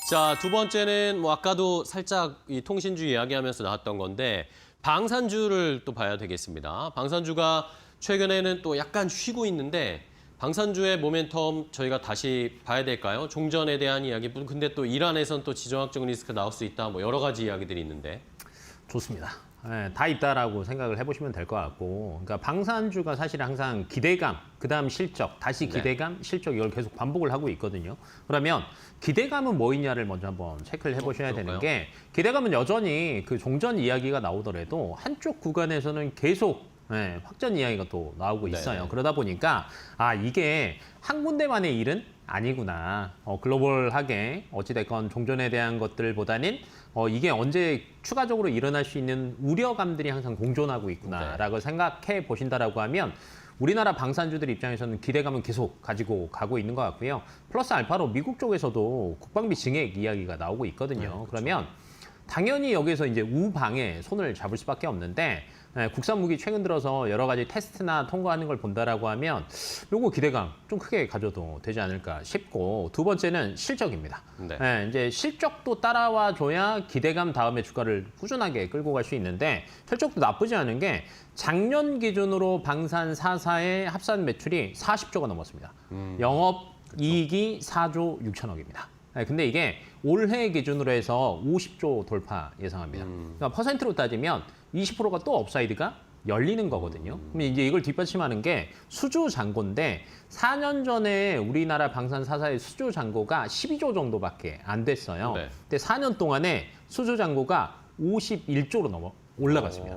자, 두 번째는 뭐 아까도 살짝 이 통신주 이야기하면서 나왔던 건데 방산주를 또 봐야 되겠습니다. 방산주가 최근에는 또 약간 쉬고 있는데 방산주의 모멘텀 저희가 다시 봐야 될까요? 종전에 대한 이야기, 근데 또 이란에선 또 지정학적 리스크 나올 수 있다, 뭐 여러 가지 이야기들이 있는데. 좋습니다. 다 있다라고 생각을 해보시면 될 것 같고, 그러니까 방산주가 사실 항상 기대감, 그다음 실적, 다시 기대감, 실적 이걸 계속 반복을 하고 있거든요. 그러면 기대감은 뭐 있냐를 먼저 한번 체크를 해보셔야 되는 게, 기대감은 여전히 그 종전 이야기가 나오더라도 한쪽 구간에서는 계속 확전 이야기가 또 나오고 있어요. 네네. 그러다 보니까 이게 한 군데만의 일은 아니구나. 글로벌하게 어찌됐건 종전에 대한 것들보다는 이게 언제 추가적으로 일어날 수 있는 우려감들이 항상 공존하고 있구나라고 생각해 보신다라고 하면 우리나라 방산주들 입장에서는 기대감은 계속 가지고 가고 있는 것 같고요. 플러스 알파로 미국 쪽에서도 국방비 증액 이야기가 나오고 있거든요. 그렇죠. 그러면 당연히 여기서 이제 우방에 손을 잡을 수밖에 없는데, 국산 무기 최근 들어서 여러 가지 테스트나 통과하는 걸 본다라고 하면 요거 기대감 좀 크게 가져도 되지 않을까 싶고, 두 번째는 실적입니다. 네. 이제 실적도 따라와 줘야 기대감 다음에 주가를 꾸준하게 끌고 갈 수 있는데, 실적도 나쁘지 않은 게 작년 기준으로 방산 4사의 합산 매출이 40조가 넘었습니다. 영업 이익이 4조 6천억입니다. 근데 이게 올해 기준으로 해서 50조 돌파 예상합니다. 그러니까 퍼센트로 따지면 20%가 또 업사이드가 열리는 거거든요. 그럼 이제 이걸 뒷받침하는 게 수주 잔고인데, 4년 전에 우리나라 방산 4사의 수주 잔고가 12조 정도밖에 안 됐어요. 네. 근데 4년 동안에 수주 잔고가 51조로 넘어 올라갔습니다.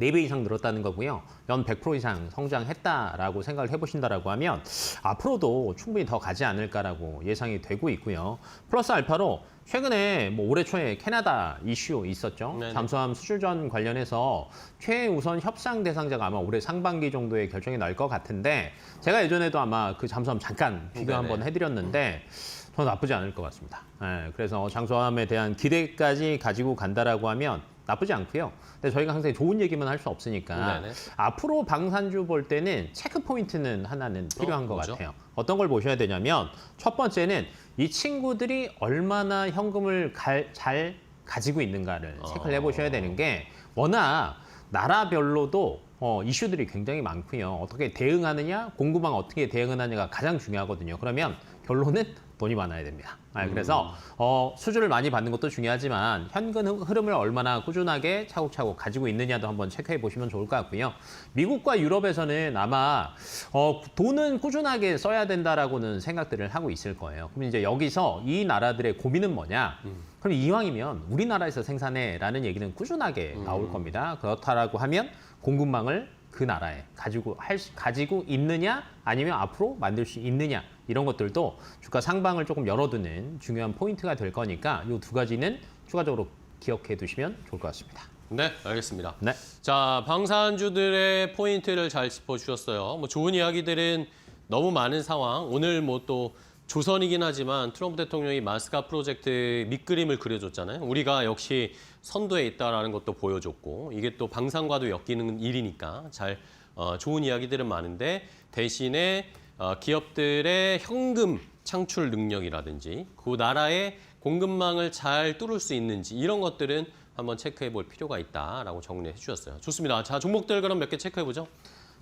4배 이상 늘었다는 거고요. 연 100% 이상 성장했다라고 생각을 해보신다라고 하면 앞으로도 충분히 더 가지 않을까라고 예상이 되고 있고요. 플러스 알파로 최근에 뭐 올해 초에 캐나다 이슈 있었죠. 네네. 잠수함 수주전 관련해서 최우선 협상 대상자가 아마 올해 상반기 정도에 결정이 날 것 같은데, 제가 예전에도 아마 그 잠수함 잠깐 비교 한번 해드렸는데 저는 나쁘지 않을 것 같습니다. 그래서 잠수함에 대한 기대까지 가지고 간다라고 하면 나쁘지 않고요. 근데 저희가 항상 좋은 얘기만 할 수 없으니까 네네. 앞으로 방산주 볼 때는 체크 포인트는 하나는 필요한 것 뭐죠? 같아요. 어떤 걸 보셔야 되냐면, 첫 번째는 이 친구들이 얼마나 현금을 잘 가지고 있는가를 체크를 해보셔야 되는 게, 워낙 나라별로도 이슈들이 굉장히 많고요. 어떻게 대응하느냐, 공급망 어떻게 대응하느냐가 가장 중요하거든요. 그러면 결론은 돈이 많아야 됩니다. 그래서 수주를 많이 받는 것도 중요하지만 현금 흐름을 얼마나 꾸준하게 차곡차곡 가지고 있느냐도 한번 체크해 보시면 좋을 것 같고요. 미국과 유럽에서는 아마 돈은 꾸준하게 써야 된다라고는 생각들을 하고 있을 거예요. 그럼 이제 여기서 이 나라들의 고민은 뭐냐? 그럼 이왕이면 우리나라에서 생산해라는 얘기는 꾸준하게 나올 겁니다. 그렇다라고 하면 공급망을 그 나라에 가지고 있느냐, 아니면 앞으로 만들 수 있느냐, 이런 것들도 주가 상방을 조금 열어두는 중요한 포인트가 될 거니까 이 두 가지는 추가적으로 기억해 두시면 좋을 것 같습니다. 네, 알겠습니다. 네. 자, 방산주들의 포인트를 잘 짚어주셨어요. 뭐 좋은 이야기들은 너무 많은 상황. 오늘 뭐 또 조선이긴 하지만 트럼프 대통령이 마스카 프로젝트 밑그림을 그려줬잖아요. 우리가 역시 선두에 있다라는 것도 보여줬고, 이게 또 방산과도 엮이는 일이니까 좋은 이야기들은 많은데, 대신에 기업들의 현금 창출 능력이라든지 그 나라의 공급망을 잘 뚫을 수 있는지, 이런 것들은 한번 체크해 볼 필요가 있다라고 정리해 주셨어요. 좋습니다. 자, 종목들 그럼 몇 개 체크해 보죠.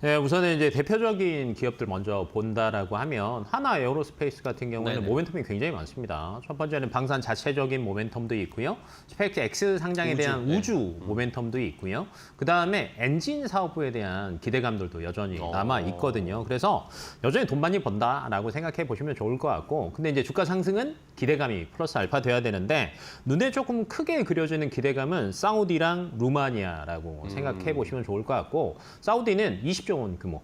네, 우선은 이제 대표적인 기업들 먼저 본다라고 하면 하나 에어로스페이스 같은 경우에는 네네. 모멘텀이 굉장히 많습니다. 첫 번째는 방산 자체적인 모멘텀도 있고요. 스페이스X 상장에 대한 우주 모멘텀도 있고요. 그다음에 엔진 사업부에 대한 기대감들도 여전히 남아 있거든요. 그래서 여전히 돈 많이 번다라고 생각해 보시면 좋을 것 같고, 근데 이제 주가 상승은 기대감이 플러스 알파 돼야 되는데, 눈에 조금 크게 그려지는 기대감은 사우디랑 루마니아라고 생각해 보시면 좋을 것 같고, 사우디는 20조 원 규모.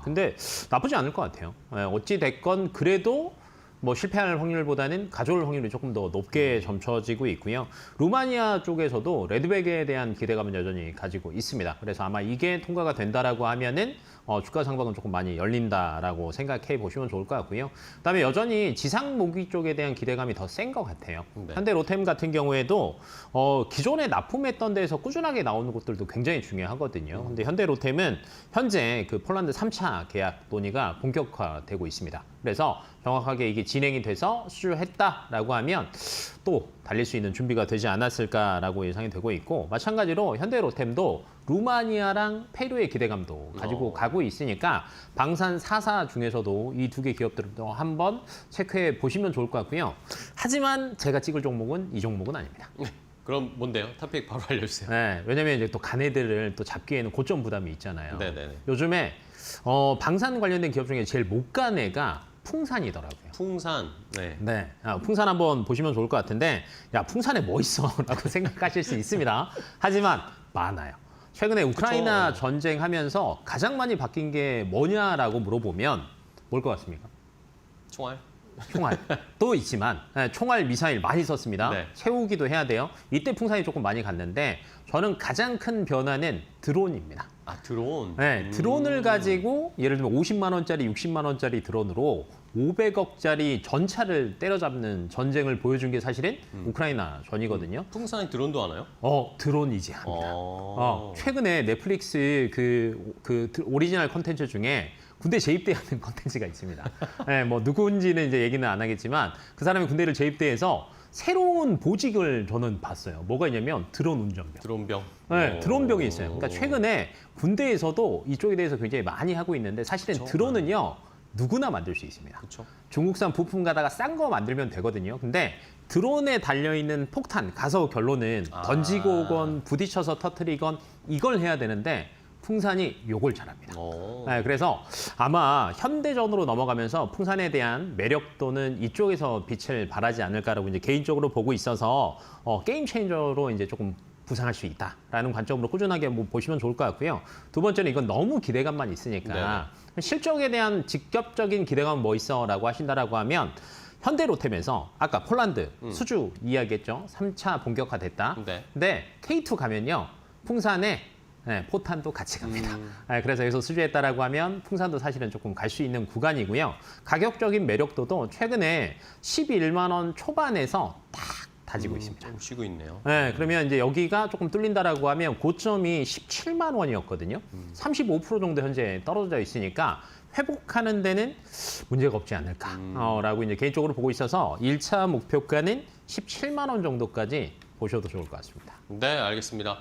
근데 나쁘지 않을 것 같아요. 어찌 됐건 그래도 뭐 실패할 확률보다는 가져올 확률이 조금 더 높게 점쳐지고 있고요. 루마니아 쪽에서도 레드백에 대한 기대감은 여전히 가지고 있습니다. 그래서 아마 이게 통과가 된다라고 하면은 주가 상방은 조금 많이 열린다라고 생각해 보시면 좋을 것 같고요. 그다음에 여전히 지상 모기 쪽에 대한 기대감이 더 센 것 같아요. 네. 현대 로템 같은 경우에도 기존에 납품했던 데에서 꾸준하게 나오는 곳들도 굉장히 중요하거든요. 근데 현대 로템은 현재 그 폴란드 3차 계약 논의가 본격화되고 있습니다. 그래서 정확하게 이게 진행이 돼서 수주했다라고 하면 또 달릴 수 있는 준비가 되지 않았을까라고 예상이 되고 있고, 마찬가지로 현대 로템도 루마니아랑 페루의 기대감도 가지고 가고 있으니까 방산 4사 중에서도 이 두 개 기업들도 한번 체크해 보시면 좋을 것 같고요. 하지만 제가 찍을 종목은 이 종목은 아닙니다. 그럼 뭔데요? 토픽 바로 알려주세요. 네, 왜냐면 이제 또 가네들을 또 잡기에는 고점 부담이 있잖아요. 네네네. 요즘에 방산 관련된 기업 중에 제일 못 간 애가 풍산이더라고요. 풍산. 네. 네, 풍산 한번 보시면 좋을 것 같은데, 야, 풍산에 뭐 있어?라고 생각하실 수 있습니다. 하지만 많아요. 최근에 우크라이나 그쵸. 전쟁하면서 가장 많이 바뀐 게 뭐냐라고 물어보면 뭘 것 같습니까? 총알. 총알. 또 있지만 총알, 미사일 많이 썼습니다. 네. 채우기도 해야 돼요. 이때 풍산이 조금 많이 갔는데 저는 가장 큰 변화는 드론입니다. 아, 드론. 네, 드론을 가지고 예를 들면 50만 원짜리, 60만 원짜리 드론으로 500억짜리 전차를 때려잡는 전쟁을 보여준 게 사실은 우크라이나 전이거든요. 풍산이 드론도 하나요? 드론이지 합니다. 최근에 넷플릭스 그 오리지널 컨텐츠 중에 군대 재입대하는 컨텐츠가 있습니다. 네, 뭐 누군지는 이제 얘기는 안 하겠지만 그 사람이 군대를 재입대해서 새로운 보직을 저는 봤어요. 뭐가 있냐면 드론 운전병. 드론병. 네, 드론병이 있어요. 그러니까 최근에 군대에서도 이쪽에 대해서 굉장히 많이 하고 있는데 사실은 그쵸. 드론은요 누구나 만들 수 있습니다. 그렇죠. 중국산 부품 가다가 싼 거 만들면 되거든요. 근데 드론에 달려있는 폭탄, 가서 결론은 던지고 오건 부딪혀서 터트리건 이걸 해야 되는데 풍산이 요걸 잘합니다. 네, 그래서 아마 현대전으로 넘어가면서 풍산에 대한 매력도는 이쪽에서 빛을 발하지 않을까라고 이제 개인적으로 보고 있어서 게임 체인저로 이제 조금 부상할 수 있다라는 관점으로 꾸준하게 보시면 좋을 것 같고요. 두 번째는 이건 너무 기대감만 있으니까 실적에 대한 직접적인 기대감은 뭐 있어라고 하신다라고 하면 현대로템에서 아까 폴란드 수주 이야기했죠. 3차 본격화됐다. 네. 근데 K2 가면요. 풍산에 포탄도 같이 갑니다. 그래서 여기서 수주했다라고 하면 풍산도 사실은 조금 갈 수 있는 구간이고요. 가격적인 매력도도 최근에 11만 원 초반에서 딱 다지고 있습니다. 좀 쉬고 있네요. 네, 그러면 이제 여기가 조금 뚫린다라고 하면 고점이 17만 원이었거든요. 35% 정도 현재 떨어져 있으니까 회복하는 데는 문제가 없지 않을까라고 이제 개인적으로 보고 있어서 1차 목표가는 17만 원 정도까지 보셔도 좋을 것 같습니다. 네, 알겠습니다.